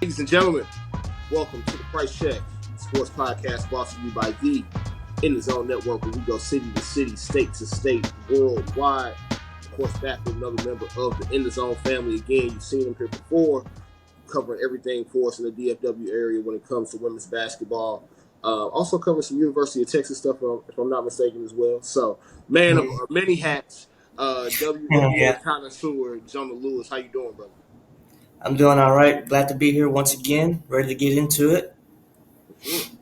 Ladies and gentlemen, welcome to the Price Check Sports Podcast brought to you by the In the Zone Network, where we go city to city, state to state, worldwide. Of course, back with another member of the In the Zone family. Again, you've seen him here before, covering everything for us in the DFW area when it comes to women's basketball. Also covering some University of Texas stuff, if I'm not mistaken, as well. So, man of many hats, WNBA Yeah, connoisseur Jonah Lewis. How you doing, brother? I'm doing all right. Glad to be here once again. Ready to get into it.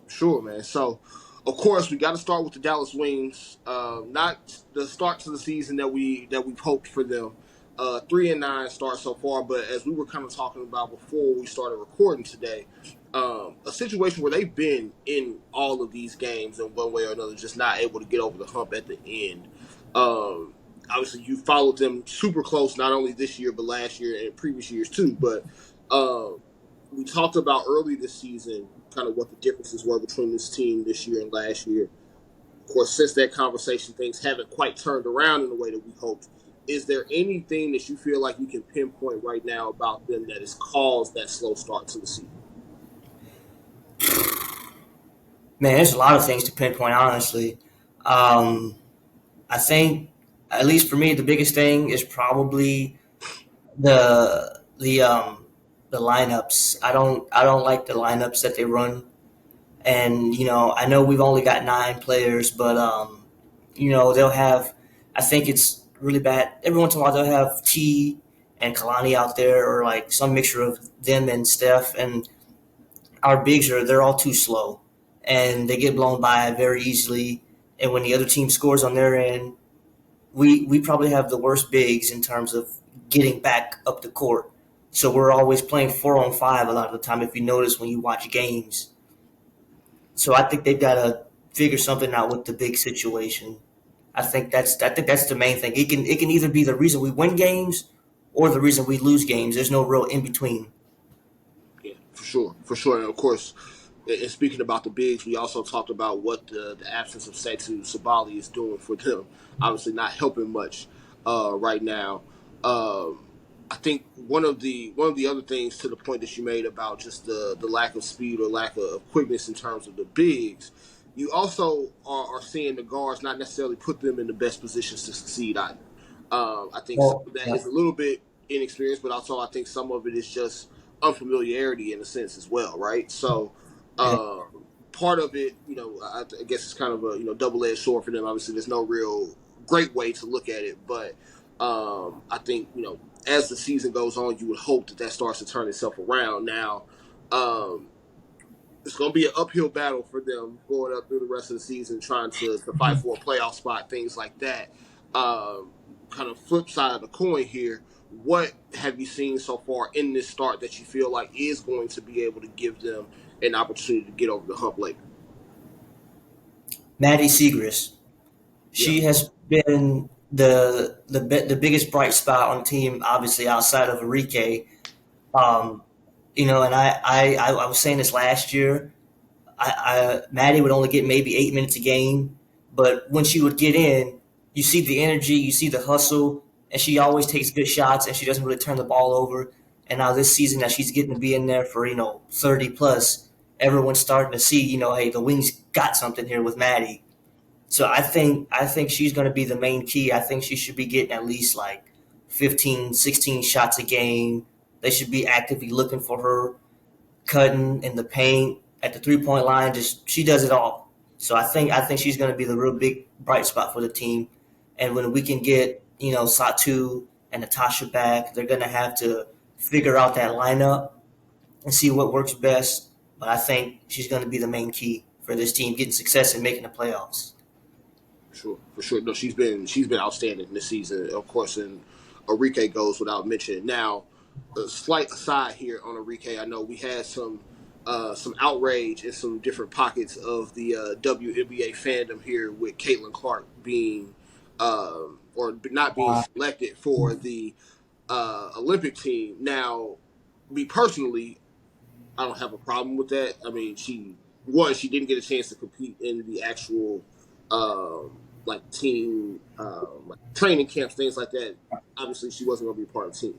Sure, man. So, of course, we got to start with the Dallas Wings. Not the start to the season that we hoped for them. 3-9 start so far, but as we were kind of talking about before we started recording today, a situation where they've been in all of these games in one way or another, just not able to get over the hump at the end. Obviously, you followed them super close, not only this year but last year and previous years too. But we talked about early this season kind of what the differences were between this team this year and last year. Of course, since that conversation, things haven't quite turned around in the way that we hoped. Is there anything that you feel like you can pinpoint right now about them that has caused that slow start to the season? Man, there's a lot of things to pinpoint, honestly. Um, I think, at least for me, the biggest thing is probably the lineups. I don't like the lineups that they run, and I know we've only got 9 players, but they'll have. I think it's really bad. Every once in a while, they'll have T and Kalani out there, or like some mixture of them and Steph, and our bigs they're all too slow, and they get blown by very easily. And when the other team scores on their end, we probably have the worst bigs in terms of getting back up the court. So we're always playing 4-on-5 a lot of the time. If you notice when you watch games, so I think they've got to figure something out with the big situation. I think that's the main thing. It can either be the reason we win games or the reason we lose games. There's no real in between. Yeah, for sure. And of course, and speaking about the bigs, we also talked about what the absence of Setu Sabali is doing for them. Obviously, not helping much right now. Um, I think one of the other things to the point that you made about just the lack of speed or lack of quickness in terms of the bigs, you also are seeing the guards not necessarily put them in the best positions to succeed either. I think some Well, of that yeah. is a little bit inexperienced, but also I think some of it is just unfamiliarity in a sense as well, right? So Yeah. uh, part of it, I guess it's kind of a double-edged sword for them. Obviously, there's no real great way to look at it, but I think as the season goes on, you would hope that that starts to turn itself around. Now, um, it's going to be an uphill battle for them going up through the rest of the season, trying to fight for a playoff spot, things like that. Kind of flip side of the coin here. What have you seen so far in this start that you feel like is going to be able to give them an opportunity to get over the hump later? Maddie Segrist. Yeah, She has been the biggest bright spot on the team, obviously outside of Enrique. Um, and I was saying this last year. Maddie would only get maybe 8 minutes a game, but when she would get in, you see the energy, you see the hustle, and she always takes good shots, and she doesn't really turn the ball over. And now this season that she's getting to be in there for 30 plus, everyone's starting to see hey, the Wings got something here with Maddie. So I think she's going to be the main key. I think she should be getting at least like 15, 16 shots a game. They should be actively looking for her, cutting in the paint at the 3 point line. Just she does it all. So I think she's going to be the real big bright spot for the team. And when we can get Satu and Natasha back, they're going to have to figure out that lineup and see what works best. But I think she's going to be the main key for this team getting success and making the playoffs. for sure. No, she's been outstanding this season, of course, and Enrique goes without mention. Now, a slight aside here on Enrique, I know we had some outrage in some different pockets of the WNBA fandom here with Caitlin Clark being or not being selected for the Olympic team. Now, me personally, I don't have a problem with that. I mean, she didn't get a chance to compete in the actual like team like training camps, things like that. Obviously, she wasn't going to be a part of the team.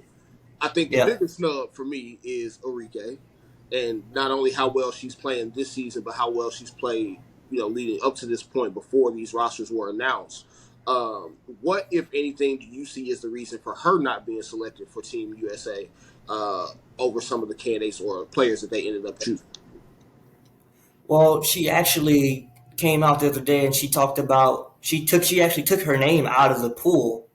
I think the Yep. biggest snub for me is Enrique. and not only how well she's playing this season, but how well she's played, leading up to this point before these rosters were announced. What, if anything, do you see as the reason for her not being selected for Team USA over some of the candidates or players that they ended up choosing? Well, she actually came out the other day and she talked about she actually took her name out of the pool,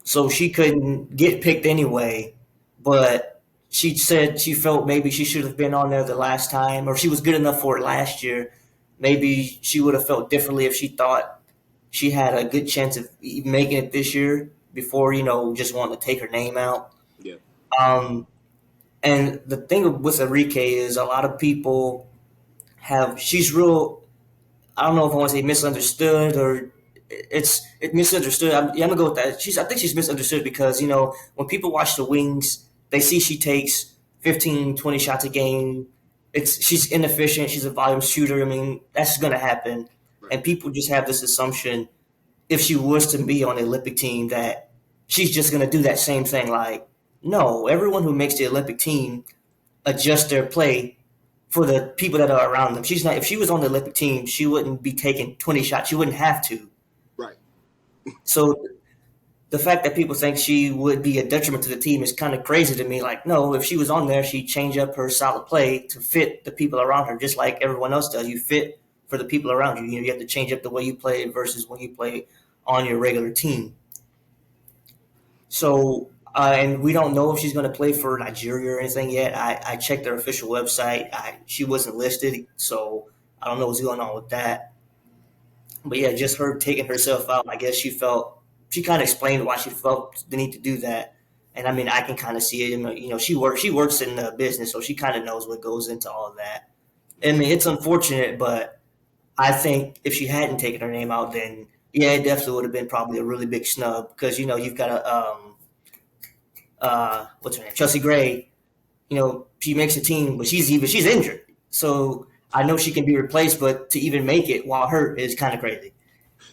so she couldn't get picked anyway. But she said she felt maybe she should have been on there the last time, or she was good enough for it last year. Maybe she would have felt differently if she thought she had a good chance of making it this year before just wanting to take her name out. Yeah, Um, and the thing with Enrique is a lot of people have she's real. I don't know if I want to say misunderstood or it's misunderstood. I'm gonna go with that. I think she's misunderstood because when people watch the Wings, they see she takes 15, 20 shots a game. She's inefficient. She's a volume shooter. I mean, that's gonna happen, right, and people just have this assumption if she was to be on the Olympic team that she's just gonna do that same thing. Like, no, everyone who makes the Olympic team adjusts their play for the people that are around them. She's not. If she was on the Olympic team, she wouldn't be taking 20 shots. She wouldn't have to. right. So the fact that people think she would be a detriment to the team is kind of crazy to me. Like, no, if she was on there, she'd change up her solid play to fit the people around her, just like everyone else does. You fit for the people around you. You have to change up the way you play versus when you play on your regular team. So, and we don't know if she's going to play for Nigeria or anything yet. I checked their official website. She wasn't listed, so I don't know what's going on with that. But yeah, just her taking herself out. I guess she kind of explained why she felt the need to do that. And I mean, I can kind of see it. She works in the business, so she kind of knows what goes into all of that. I mean, it's unfortunate, but I think if she hadn't taken her name out, then yeah, it definitely would have been probably a really big snub because you've got what's her name, Chelsea Gray. She makes a team, but she's injured. So I know she can be replaced, but to even make it while hurt is kind of crazy.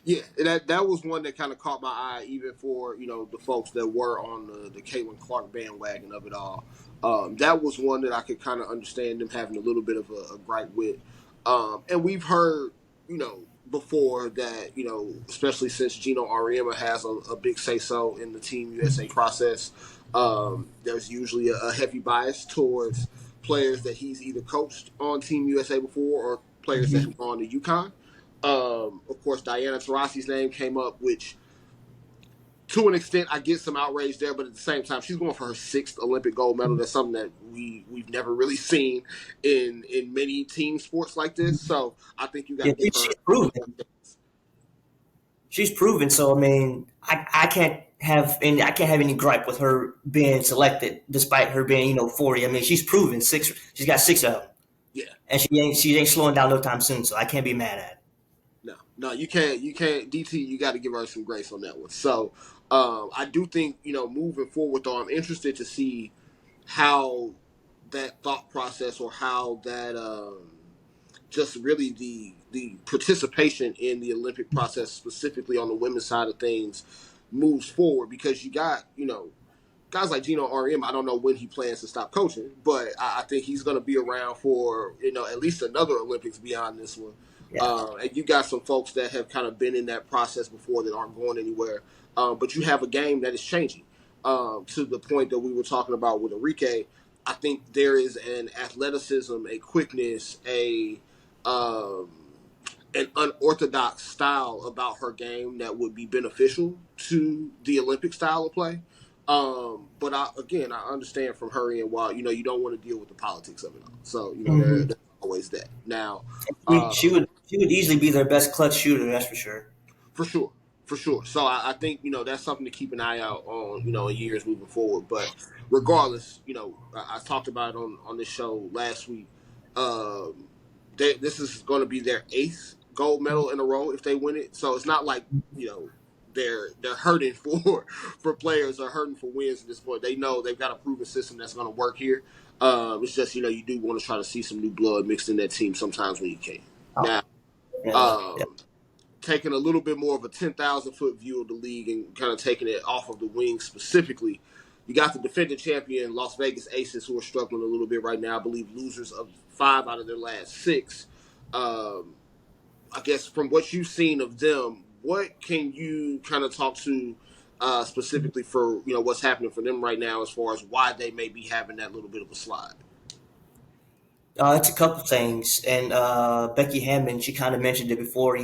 Yeah, that was one that kind of caught my eye, even for the folks that were on the Caitlin Clark bandwagon of it all. That was one that I could kind of understand them having a little bit of a gripe with. And we've heard, before that, especially since Gino Auriemma has a big say so in the Team USA process, there's usually a heavy bias towards players that he's either coached on Team USA before or players that Mm-hmm. have gone to UConn. Of course, Diana Taurasi's name came up, which to an extent I get some outrage there, but at the same time, she's going for her sixth Olympic gold medal. That's something that we've never really seen in many team sports like this. So I think you got Yeah, to give her. she's proven. She's proven. So I mean, I can't have any gripe with her being selected, despite her being 40. I mean, she's proven six. She's got six of them, Yeah, and she ain't slowing down no time soon. So I can't be mad at it. no, you can't. DT, you got to give her some grace on that one. So I do think moving forward, though, I'm interested to see how that thought process or how that just really the participation in the Olympic process, specifically on the women's side of things, moves forward because you got guys like Gino RM. I don't know when he plans to stop coaching, but I think he's going to be around for at least another Olympics beyond this one. Yeah. And you got some folks that have kind of been in that process before that aren't going anywhere. But you have a game that is changing to the point that we were talking about with Enrique. I think there is an athleticism, a quickness, um, an unorthodox style about her game that would be beneficial to the Olympic style of play. But I understand from her and while you don't want to deal with the politics of it all. So Hmm. there's always that. Now, She, uh, she would she would easily be their best clutch shooter. That's for sure. for sure, for sure. So I think that's something to keep an eye out on. In years moving forward. But regardless, I talked about it on this show last week. Um, this is going to be their eighth gold medal in a row if they win it. So it's not like they're hurting for players or hurting for wins at this point. They know they've got a proven system that's going to work here. It's just you do want to try to see some new blood mixed in that team sometimes when you can. Oh, Now, yeah, yeah. um, taking a little bit more of a 10,000 foot view of the league and kind of taking it off of the wings specifically. You got the defending champion Las Vegas Aces, who are struggling a little bit right now. I believe losers of 5 out of their last 6. Um, I guess from what you've seen of them, what can you kind of talk to specifically for what's happening for them right now, as far as why they may be having that little bit of a slide? It's a couple things, and Becky Hammond, she kind of mentioned it before.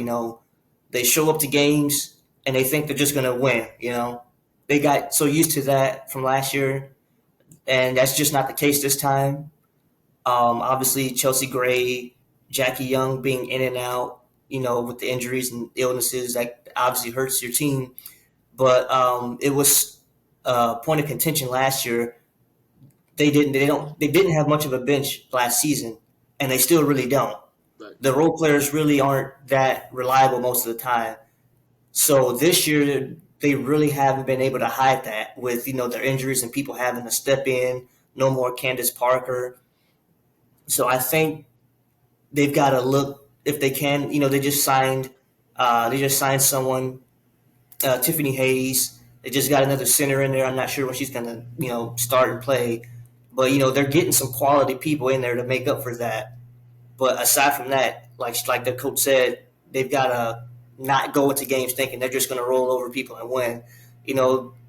They show up to games and they think they're just going to win. They got so used to that from last year, and that's just not the case this time. Obviously, Chelsea Gray, Jackie Young being in and out, with the injuries and illnesses, that obviously hurts your team. But it was a point of contention last year. They didn't have much of a bench last season, and they still really don't. Right. The role players really aren't that reliable most of the time. So this year they really haven't been able to hide that with their injuries and people having to step in. No more Candace Parker. So I think they've got to look if they can. They just signed someone, Tiffany Hayes. They just got another center in there. I'm not sure when she's gonna start and play, but they're getting some quality people in there to make up for that. But aside from that, like the coach said, they've got to not go into games thinking they're just going to roll over people and win.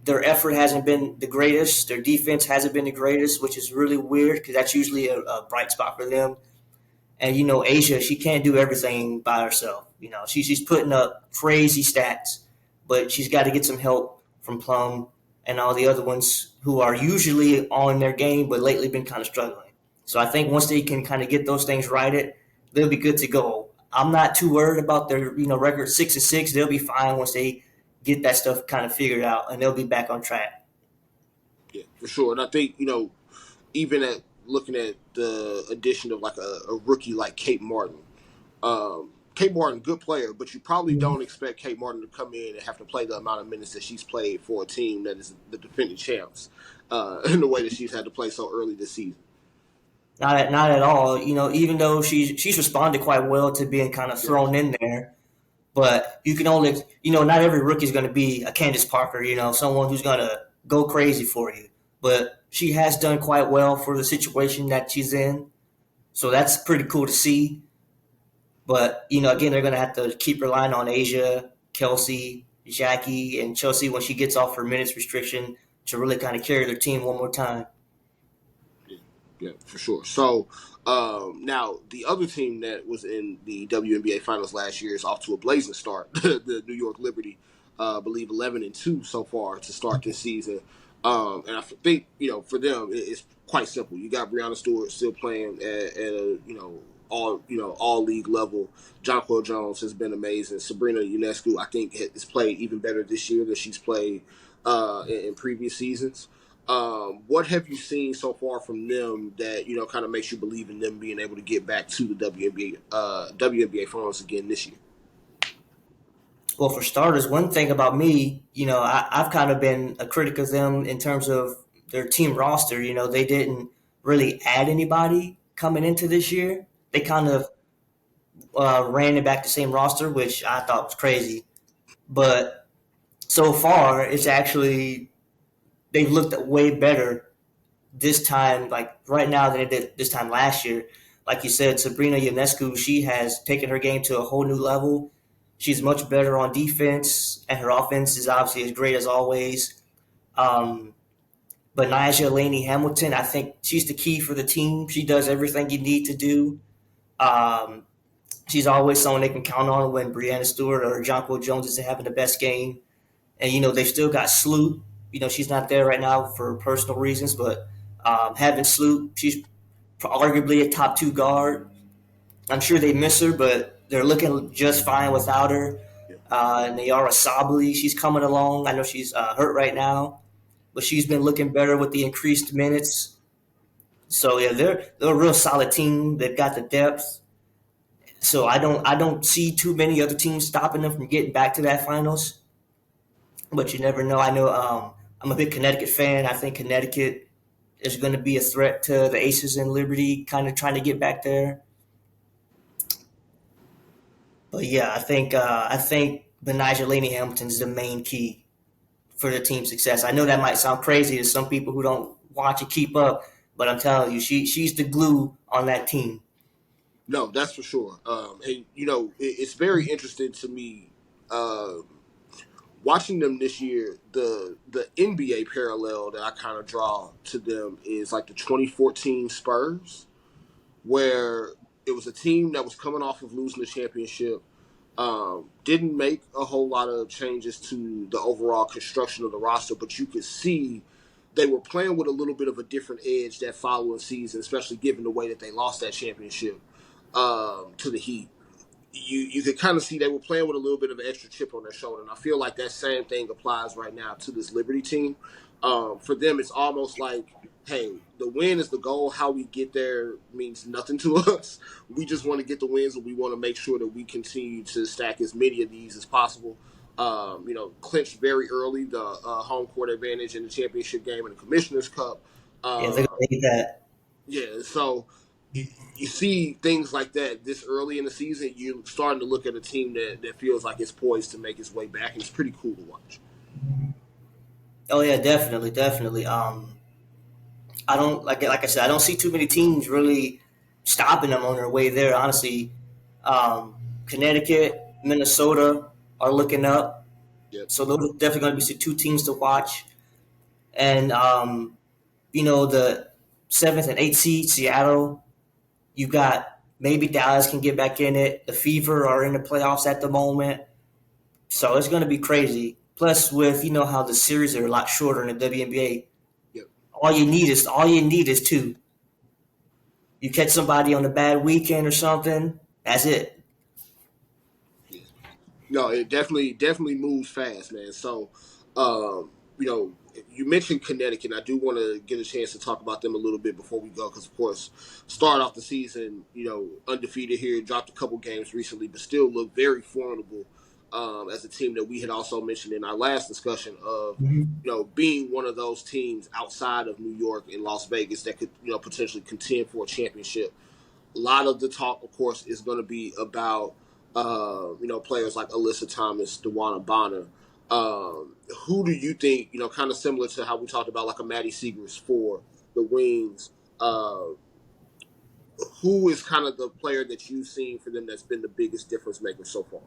Their effort hasn't been the greatest. Their defense hasn't been the greatest, which is really weird because that's usually a bright spot for them. And Asia, she can't do everything by herself. She's putting up crazy stats, but she's got to get some help from Plum and all the other ones who are usually on their game, but lately been kind of struggling. So I think once they can kind of get those things righted, they'll be good to go. I'm not too worried about their record 6-6. They'll be fine once they get that stuff kind of figured out, and they'll be back on track. Yeah, for sure. And I think even at looking at the addition of like a rookie like Kate Martin. Kate Martin, good player, but you probably don't expect Kate Martin to come in and have to play the amount of minutes that she's played for a team that is the defending champs in the way that she's had to play so early this season. Not at all. Even though she's responded quite well to being kind of Yeah, thrown in there, but you can only not every rookie is going to be a Candace Parker. Someone who's going to go crazy for you. But she has done quite well for the situation that she's in, so that's pretty cool to see. But again, they're going to have to keep relying on Asia, Kelsey, Jackie, and Chelsea when she gets off her minutes restriction to really kind of carry their team one more time. yeah, yeah, for sure. So now the other team that was in the WNBA finals last year is off to a blazing start. The New York Liberty, I believe 11-2 so far to start this season. And I think for them it's quite simple. You got Breanna Stewart still playing at a all league level. Jonquil Jones has been amazing. Sabrina Ionescu, I think, has played even better this year than she's played in previous seasons. What have you seen so far from them that kind of makes you believe in them being able to get back to the WNBA finals again this year? Well, for starters, one thing about me, I've kind of been a critic of them in terms of their team roster. They didn't really add anybody coming into this year. They kind of ran it back the same roster, which I thought was crazy. But so far, it's actually they've looked way better this time, like right now, than they did this time last year. Like you said, Sabrina Ionescu, she has taken her game to a whole new level. She's much better on defense, and her offense is obviously as great as always. Um, but Nyjah Laney Hamilton, I think she's the key for the team. She does everything you need to do. Um, she's always someone they can count on when Breanna Stewart or Jonquil Jones isn't having the best game. And they've still got Sloot. She's not there right now for personal reasons, but having Sloot, she's arguably a top 2 guard. I'm sure they miss her, but they're looking just fine without her. Yeah, Nayara Sabally, she's coming along. I know she's hurt right now, but she's been looking better with the increased minutes. So yeah, they're a real solid team. They've got the depth. So I don't see too many other teams stopping them from getting back to that finals. But you never know. I know I'm a big Connecticut fan. I think Connecticut is going to be a threat to the Aces and Liberty, kind of trying to get back there. But yeah, I think Benijah Laney Hamilton is the main key for the team's success. I know that might sound crazy to some people who don't watch and keep up, but I'm telling you, she's the glue on that team. No, that's for sure. And it's very interesting to me watching them this year. The NBA parallel that I kind of draw to them is like the 2014 Spurs, where it was a team that was coming off of losing the championship. Didn't make a whole lot of changes to the overall construction of the roster, but you could see they were playing with a little bit of a different edge that following season, especially given the way that they lost that championship to the Heat. You could kind of see they were playing with a little bit of an extra chip on their shoulder, and I feel like that same thing applies right now to this Liberty team. For them, it's almost like, hey, the win is the goal. How we get there means nothing to us. We just want to get the wins, and we want to make sure that we continue to stack as many of these as possible. Clinch very early the home court advantage in the championship game and the Commissioner's Cup. Yeah, they're Uh, gonna need that. yeah, so you see things like that this early in the season. You're starting to look at a team that feels like it's poised to make its way back, and it's pretty cool to watch. Oh yeah, definitely, definitely. I don't like I said, I don't see too many teams really stopping them on their way there. Honestly, Connecticut, Minnesota are looking up, Yep, so those are definitely going to be two teams to watch. And the seventh and eighth seed, Seattle. You got maybe Dallas can get back in it. The Fever are in the playoffs at the moment, so it's going to be crazy. Plus, with how the series are a lot shorter in the WNBA, yep. all you need is two. You catch somebody on a bad weekend or something, that's it. Yeah. No, it definitely moves fast, man. So, um, you know, you mentioned Connecticut. I do want to get a chance to talk about them a little bit before we go, because of course, start off the season, undefeated here, dropped a couple games recently, but still look very formidable as a team that we had also mentioned in our last discussion of, being one of those teams outside of New York and Las Vegas that could, potentially contend for a championship. A lot of the talk, of course, is going to be about players like Alyssa Thomas, DeWanna Bonner. Who do you think, kind of similar to how we talked about like a Maddie Seegers for the Wings? Uh, who is kind of the player that you've seen for them that's been the biggest difference maker so far?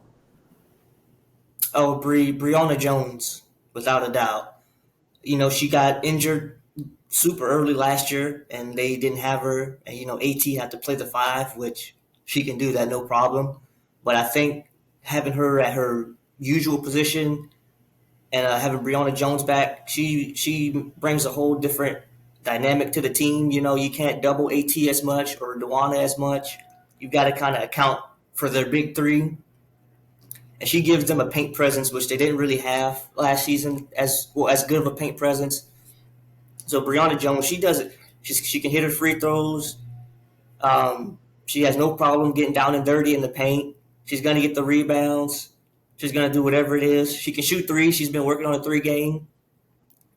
Oh, Breonna Jones, without a doubt. She got injured super early last year, and they didn't have her. And AT had to play the five, which she can do that no problem. But I think having her at her usual position and having Breonna Jones back, she brings a whole different dynamic to the team. You can't double AT as much or Dewana as much. You've got to kind of account for their big three, and she gives them a paint presence which they didn't really have last season as good of a paint presence. So Breonna Jones, she does it. She can hit her free throws. She has no problem getting down and dirty in the paint. She's gonna get the rebounds. She's gonna do whatever it is. She can shoot threes. She's been working on a three game.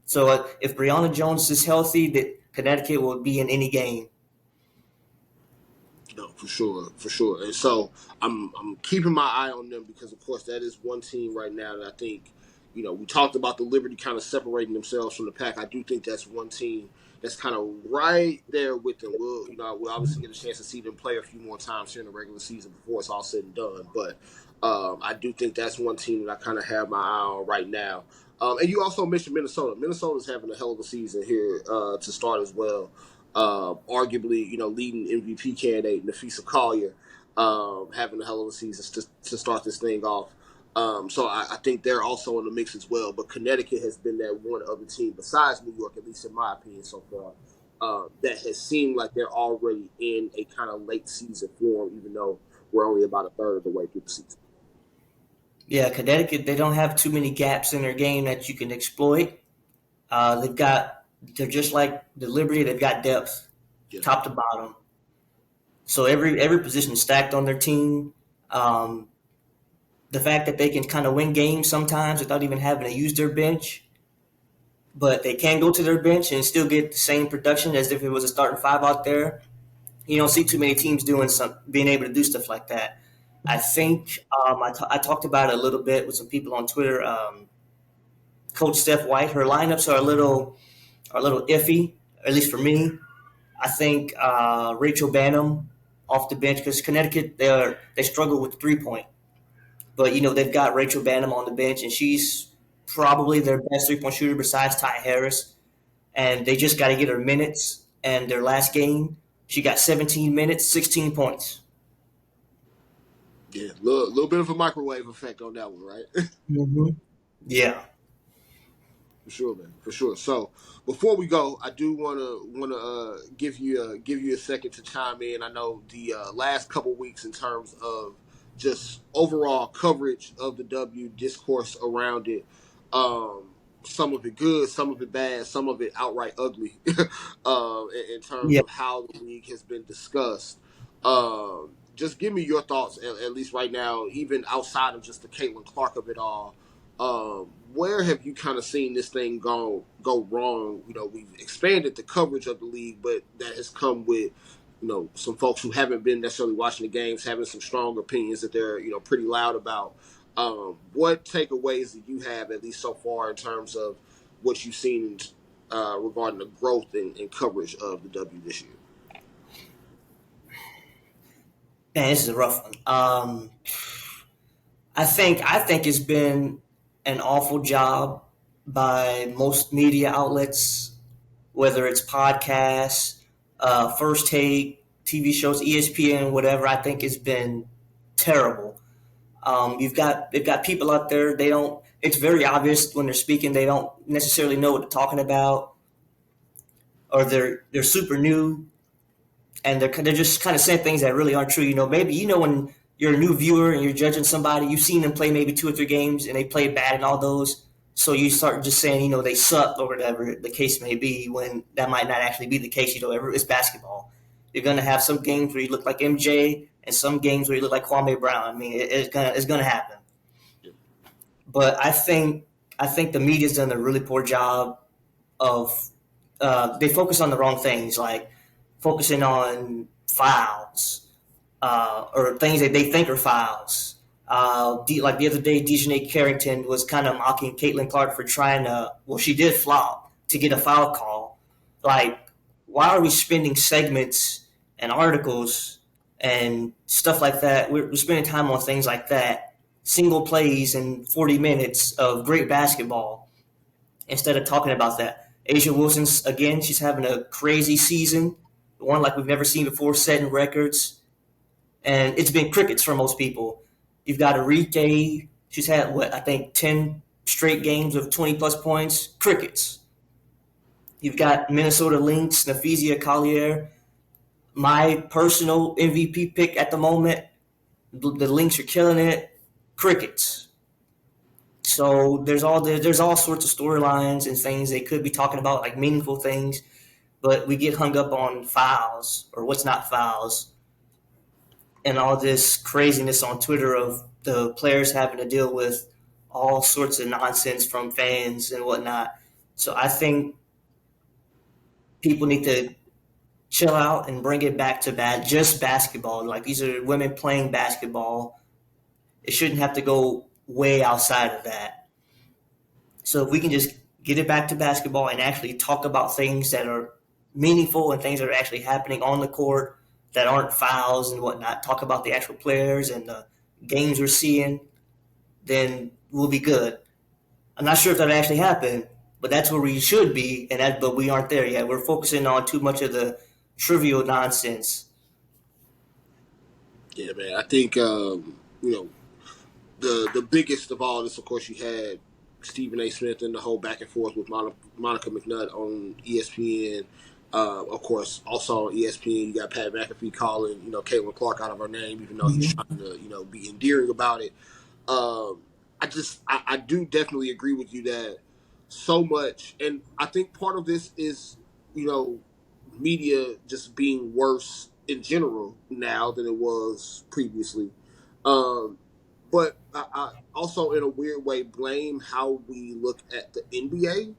So if Breonna Jones is healthy, that Connecticut will be in any game. No, for sure, for sure. And so I'm keeping my eye on them because, of course, that is one team right now that I think, we talked about the Liberty kind of separating themselves from the pack. I do think that's one team that's kind of right there with them. We'll obviously get a chance to see them play a few more times here in the regular season before it's all said and done. But I do think that's one team that I kind of have my eye on right now. And you also mentioned Minnesota. Minnesota's having a hell of a season here to start as well. Arguably, leading MVP candidate Nafisa Collier, having a hell of a season to start this thing off. So I think they're also in the mix as well. But Connecticut has been that one other team besides New York, at least in my opinion so far, that has seemed like they're already in a kind of late season form, even though we're only about a third of the way through the season. Yeah, Connecticut, they don't have too many gaps in their game that you can exploit. They're just like the Liberty. They've got depth, Yeah. top to bottom. So every position is stacked on their team. Um, the fact that they can kind of win games sometimes without even having to use their bench, but they can go to their bench and still get the same production as if it was a starting five out there. You don't see too many teams being able to do stuff like that. I think I talked about it a little bit with some people on Twitter. Coach Steph White. Her lineups are a little iffy, at least for me. I think Rachel Banham off the bench because Connecticut they struggle with 3 point, but they've got Rachel Banham on the bench and she's probably their best 3 point shooter besides Ty Harris, and they just got to get her minutes. And their last game, she got 17 minutes, 16 points. Yeah, little bit of a microwave effect on that one, right? Mm-hmm. Yeah. For sure, man. For sure. So before we go, I do wanna give you a second to chime in. I know the last couple weeks in terms of just overall coverage of the W, discourse around it. Some of it good, some of it bad, some of it outright ugly. In terms Yeah. of how the league has been discussed. Just give me your thoughts, at least right now, even outside of just the Caitlin Clark of it all. Where have you kind of seen this thing go wrong? We've expanded the coverage of the league, but that has come with some folks who haven't been necessarily watching the games having some strong opinions that they're pretty loud about. What takeaways do you have, at least so far, in terms of what you've seen regarding the growth and coverage of the W this year? Man, this is a rough one. I think it's been an awful job by most media outlets, whether it's podcasts, First Take, TV shows, ESPN, whatever. I think it's been terrible. They've got people out there. They don't. It's very obvious when they're speaking. They don't necessarily know what they're talking about, or they're super new and they're just kind of saying things that really aren't true. Maybe when you're a new viewer and you're judging somebody, you've seen them play maybe 2 or 3 games and they play bad in all those. So you start just saying, they suck or whatever the case may be, when that might not actually be the case. It's basketball. You're gonna have some games where you look like MJ and some games where you look like Kwame Brown. I mean, it's gonna happen. But I think the media's done a really poor job of they focus on the wrong things, like focusing on fouls or things that they think are fouls. Like the other day, Dejanay Carrington was kind of mocking Caitlin Clark for trying to. Well, she did flop to get a foul call. Like, why are we spending segments and articles and stuff like that? We're spending time on things like that, single plays and 40 minutes of great basketball instead of talking about that. Asia Wilson's again, she's having a crazy season, one like we've never seen before, setting records, and it's been crickets for most people. You've got Enrique, she's had what I think 10 straight games of 20 plus points, crickets. You've got Minnesota Lynx, Nafizia Collier, my personal MVP pick at the moment. The Lynx are killing it, crickets. So there's all sorts of storylines and things they could be talking about, like meaningful things, but we get hung up on fouls or what's not fouls, and all this craziness on Twitter of the players having to deal with all sorts of nonsense from fans and whatnot. So I think people need to chill out and bring it back to just basketball. Like, these are women playing basketball. It shouldn't have to go way outside of that. So if we can just get it back to basketball and actually talk about things that are meaningful and things that are actually happening on the court that aren't fouls and whatnot, talk about the actual players and the games we're seeing, then we'll be good. I'm not sure if that'll actually happen, but that's where we should be, but we aren't there yet. We're focusing on too much of the trivial nonsense. Yeah, man. I think the biggest of all this, of course, you had Stephen A. Smith and the whole back and forth with Monica McNutt on ESPN. Of course, also on ESPN, you got Pat McAfee calling Caitlin Clark out of her name, even though he's Mm-hmm. trying to be endearing about it. I do definitely agree with you that so much, and I think part of this is you know media just being worse in general now than it was previously. Um, but I also, in a weird way, blame how we look at the NBA,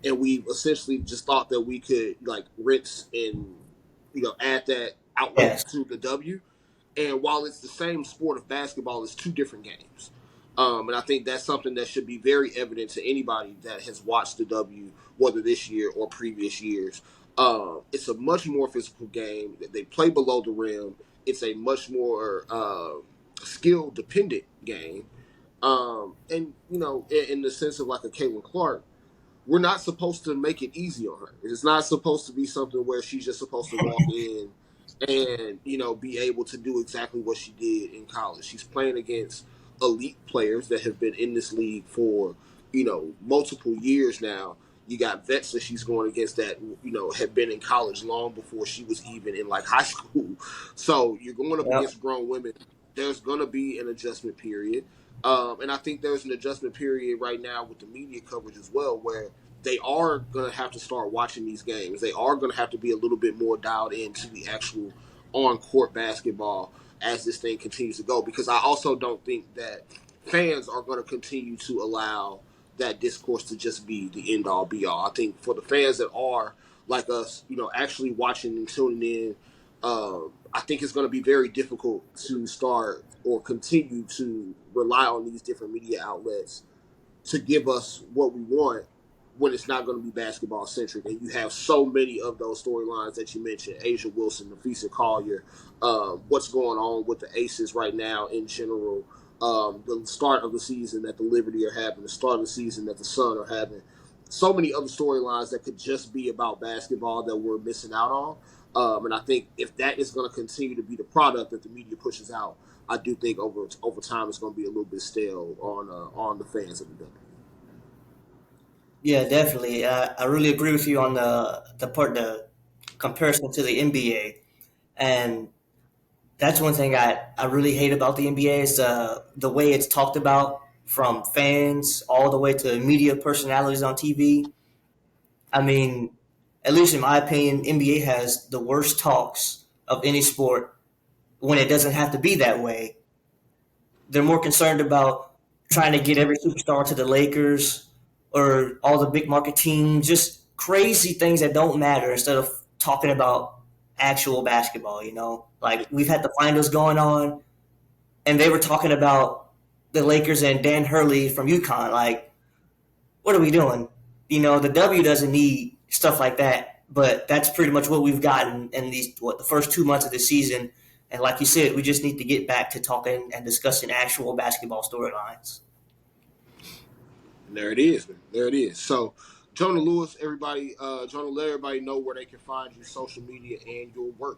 and we essentially just thought that we could like rinse and add that outlook Yes. to the W. And while it's the same sport of basketball, it's two different games. And I think that's something that should be very evident to anybody that has watched the W, whether this year or previous years. It's a much more physical game. They play below the rim. It's a much more skill dependent game. And in the sense of like a Caitlin Clark, we're not supposed to make it easy on her. It's not supposed to be something where she's just supposed to walk in and be able to do exactly what she did in college. She's playing against elite players that have been in this league for multiple years now. You got vets that she's going against that have been in college long before she was even in like high school. So you're going up Yep. against grown women. There's going to be an adjustment period. And I think there's an adjustment period right now with the media coverage as well, where they are going to have to start watching these games. They are going to have to be a little bit more dialed into the actual on court basketball as this thing continues to go. Because I also don't think that fans are going to continue to allow that discourse to just be the end all be all. I think for the fans that are like us, actually watching and tuning in, I think it's going to be very difficult to start or continue to rely on these different media outlets to give us what we want when it's not going to be basketball centric. And you have so many of those storylines that you mentioned: Asia Wilson, Nafisa Collier, what's going on with the Aces right now in general, the start of the season that the Liberty are having, the start of the season that the Sun are having. So many other storylines that could just be about basketball that we're missing out on. And I think if that is going to continue to be the product that the media pushes out, I do think over time it's going to be a little bit stale on the fans of the W. Yeah, definitely. I really agree with you on the comparison to the NBA, and that's one thing I really hate about the NBA is the way it's talked about from fans all the way to media personalities on TV. I mean, at least in my opinion, NBA has the worst talks of any sport when it doesn't have to be that way. They're more concerned about trying to get every superstar to the Lakers or all the big market teams, just crazy things that don't matter instead of talking about actual basketball, Like we've had the finals going on and they were talking about the Lakers and Dan Hurley from UConn. Like, what are we doing? The W doesn't need stuff like that, but that's pretty much what we've gotten in the first 2 months of the season. And like you said, we just need to get back to talking and discussing actual basketball storylines. And there it is, man. There it is. So, Jonah Lewis, everybody, Jonah, let everybody know where they can find you, social media, and your work.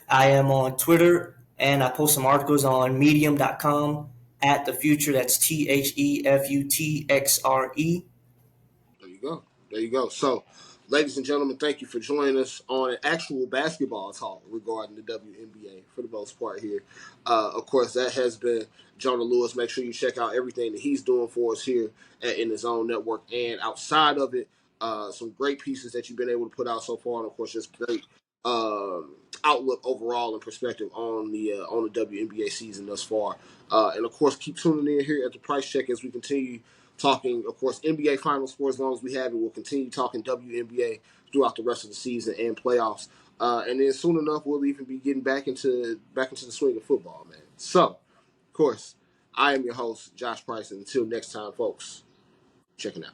I am on Twitter and I post some articles on medium.com at the future. That's THEFUTXRE. There you go. There you go. So, ladies and gentlemen, thank you for joining us on an actual basketball talk regarding the WNBA for the most part here. Of course, that has been Jonah Lewis. Make sure you check out everything that he's doing for us here in his own network and outside of it. Some great pieces that you've been able to put out so far, and of course, just great outlook overall and perspective on the WNBA season thus far. And of course, keep tuning in here at the Price Check as we continue talking, of course, NBA Finals for as long as we have it. We'll continue talking WNBA throughout the rest of the season and playoffs. And then soon enough, we'll even be getting back into the swing of football, man. So, of course, I am your host, Josh Price. And until next time, folks, checking out.